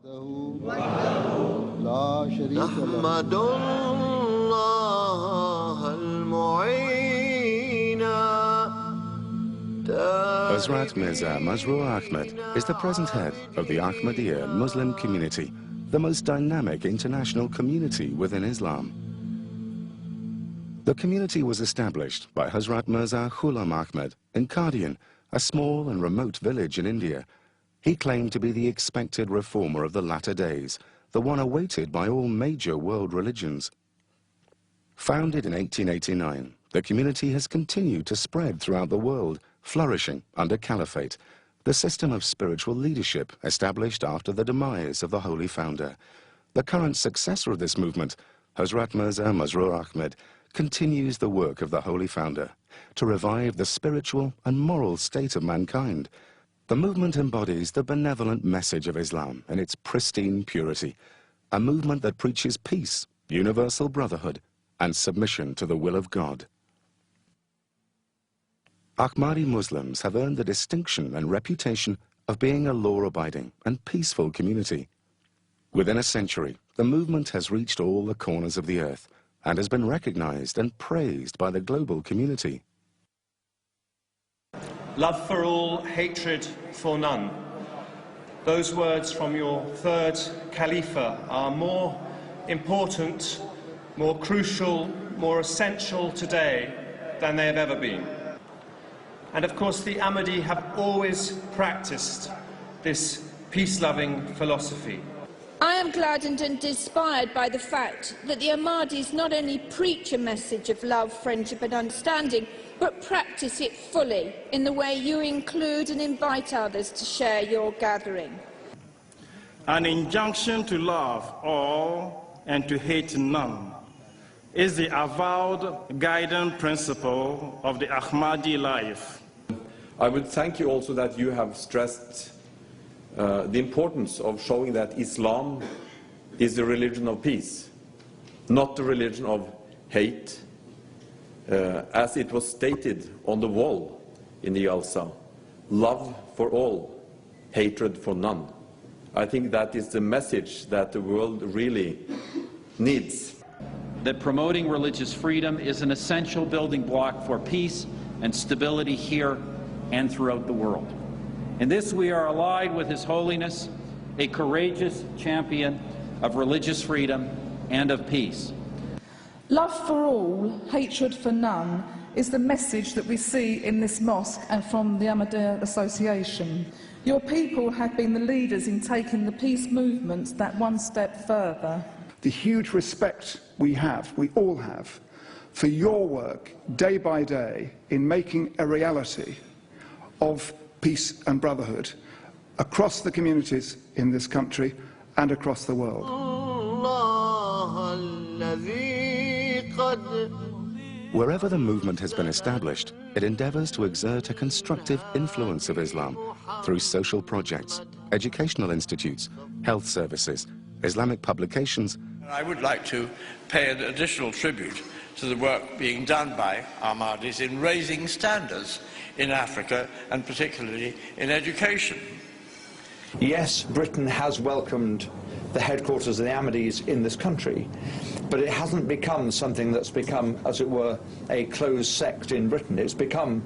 Hazrat Mirza Ghulam Ahmad is the present head of the Ahmadiyya Muslim Community, the most dynamic international community within Islam. The community was established by Hazrat Mirza Ghulam Ahmad in Qadian, a small and remote village in India. He claimed to be the expected reformer of the latter days, the one awaited by all major world religions. Founded in 1889, the community has continued to spread throughout the world, flourishing under caliphate, the system of spiritual leadership established after the demise of the holy founder. The current successor of this movement, Hazrat Mirza Ghulam Ahmad, continues the work of the holy founder to revive the spiritual and moral state of mankind. The movement embodies the benevolent message of Islam in its pristine purity, a movement that preaches peace, universal brotherhood, and submission to the will of God. Ahmadi Muslims have earned the distinction and reputation of being a law-abiding and peaceful community. Within a century, the movement has reached all the corners of the earth and has been recognized and praised by the global community. Love for all, hatred for none. Those words from your third Khalifa are more important, more crucial, more essential today than they have ever been. And of course, the Ahmadi have always practiced this peace-loving philosophy. I am gladdened and inspired by the fact that the Ahmadis not only preach a message of love, friendship and understanding, but practice it fully in the way you include and invite others to share your gathering. An injunction to love all and to hate none is the avowed guiding principle of the Ahmadi life. I would thank you also that you have stressed the importance of showing that Islam is the religion of peace, not the religion of hate, as it was stated on the wall in the Jalsa. Love for all, hatred for none. I think that is the message that the world really needs. That promoting religious freedom is an essential building block for peace and stability here and throughout the world. In this we are allied with His Holiness, a courageous champion of religious freedom and of peace. Love for all, hatred for none is the message that we see in this mosque and from the Ahmadiyya Association. Your people have been the leaders in taking the peace movement that one step further. The huge respect we all have, for your work day by day in making a reality of peace and brotherhood across the communities in this country and across the world. Wherever the movement has been established, it endeavors to exert a constructive influence of Islam through social projects, educational institutes, health services, Islamic publications. I would like to pay an additional tribute to the work being done by Ahmadis in raising standards in Africa, and particularly in education. Yes, Britain has welcomed the headquarters of the Ahmadis in this country, but it hasn't become something that's become, as it were, a closed sect in Britain. It's become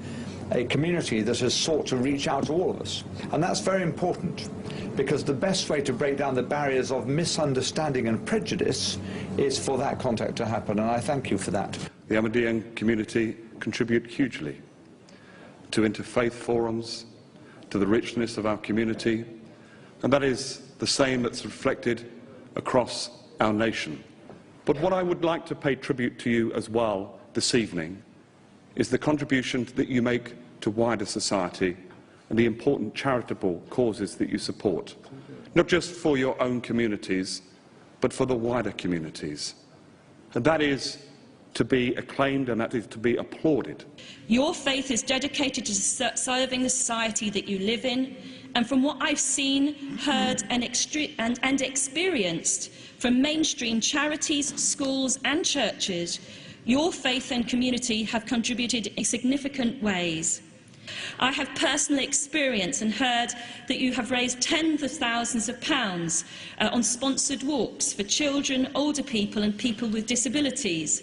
a community that has sought to reach out to all of us. And that's very important, because the best way to break down the barriers of misunderstanding and prejudice is for that contact to happen, and I thank you for that. The Ahmadiyya community contribute hugely to interfaith forums, to the richness of our community, and that is the same that's reflected across our nation. But what I would like to pay tribute to you as well this evening is the contribution that you make to wider society and the important charitable causes that you support, not just for your own communities, but for the wider communities. And that is to be acclaimed, and that is to be applauded. Your faith is dedicated to serving the society that you live in, and from what I've seen, heard and experienced from mainstream charities, schools and churches, your faith and community have contributed in significant ways. I have personally experienced and heard that you have raised tens of thousands of pounds on sponsored walks for children, older people and people with disabilities.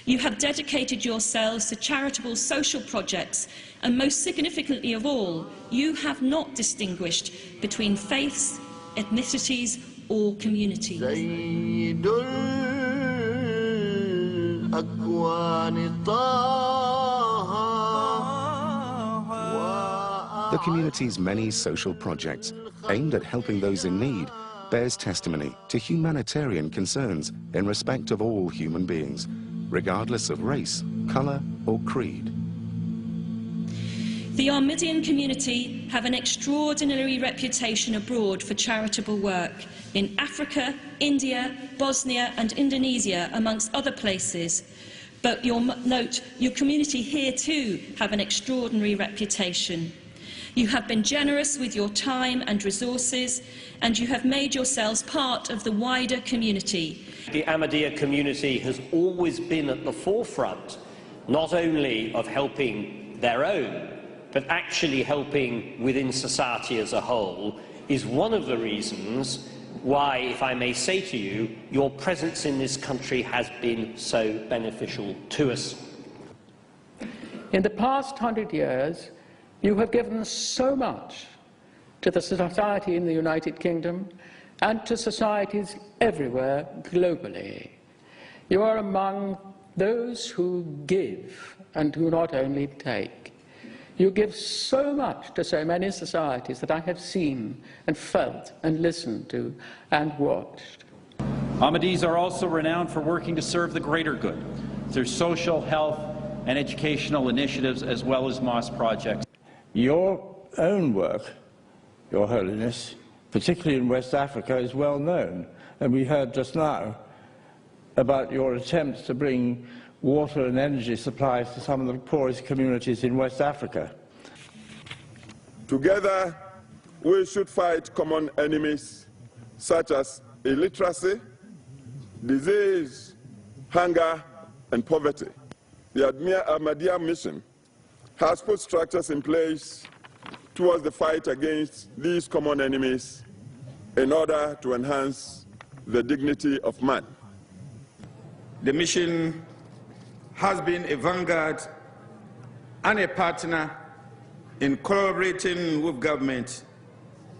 You have dedicated yourselves to charitable social projects, and most significantly of all, you have not distinguished between faiths, ethnicities or communities. The community's many social projects aimed at helping those in need bears testimony to humanitarian concerns in respect of all human beings, regardless of race, colour or creed. The Ahmadiyyan community have an extraordinary reputation abroad for charitable work in Africa, India, Bosnia and Indonesia, amongst other places. But you'll note your community here too have an extraordinary reputation. You have been generous with your time and resources, and you have made yourselves part of the wider community. The Ahmadiyya community has always been at the forefront, not only of helping their own, but actually helping within society as a whole, is one of the reasons why, if I may say to you, your presence in this country has been so beneficial to us. In the past 100 years, you have given so much to the society in the United Kingdom and to societies everywhere globally. You are among those who give and who not only take. You give so much to so many societies that I have seen and felt and listened to and watched. Ahmadis are also renowned for working to serve the greater good through social, health and educational initiatives as well as mosque projects. Your own work, Your Holiness, particularly in West Africa, is well known. And we heard just now about your attempts to bring water and energy supplies to some of the poorest communities in West Africa. Together, we should fight common enemies such as illiteracy, disease, hunger, and poverty. The Ahmadiyya mission has put structures in place towards the fight against these common enemies in order to enhance the dignity of man. The mission has been a vanguard and a partner in collaborating with government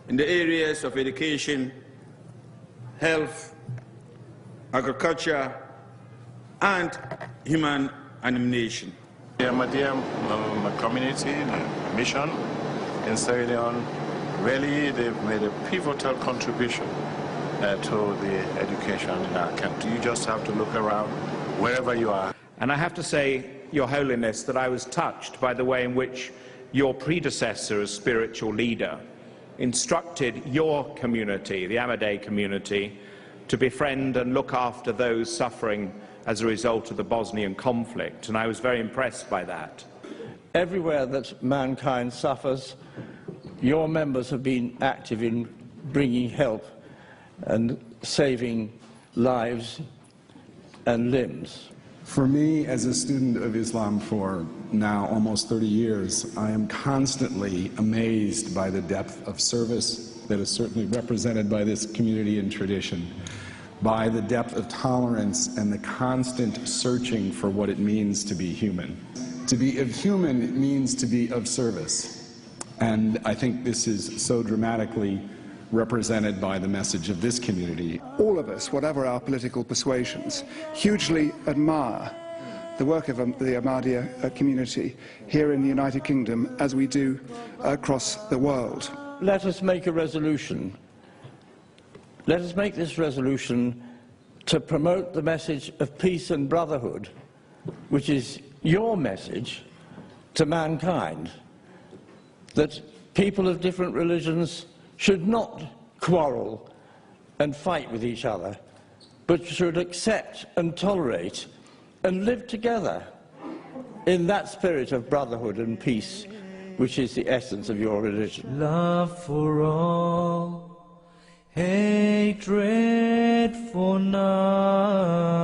in the areas of education, health, agriculture, and human animation. The Ahmadiyya community, the mission in Sierra Leone, really they've made a pivotal contribution to the education in our country. You just have to look around wherever you are. And I have to say, Your Holiness, that I was touched by the way in which your predecessor as spiritual leader instructed your community, the Ahmadiyya community, to befriend and look after those suffering as a result of the Bosnian conflict, and I was very impressed by that. Everywhere that mankind suffers, your members have been active in bringing help and saving lives and limbs. For me, as a student of Islam for now almost 30 years, I am constantly amazed by the depth of service that is certainly represented by this community and tradition, by the depth of tolerance and the constant searching for what it means to be human. To be of human means to be of service, and I think this is so dramatically represented by the message of this community. All of us, whatever our political persuasions, hugely admire the work of the Ahmadiyya community here in the United Kingdom as we do across the world. Let us make a resolution. Let us make this resolution to promote the message of peace and brotherhood, which is your message to mankind, that people of different religions should not quarrel and fight with each other, but should accept and tolerate and live together in that spirit of brotherhood and peace, which is the essence of your religion. Love for all, hatred for none.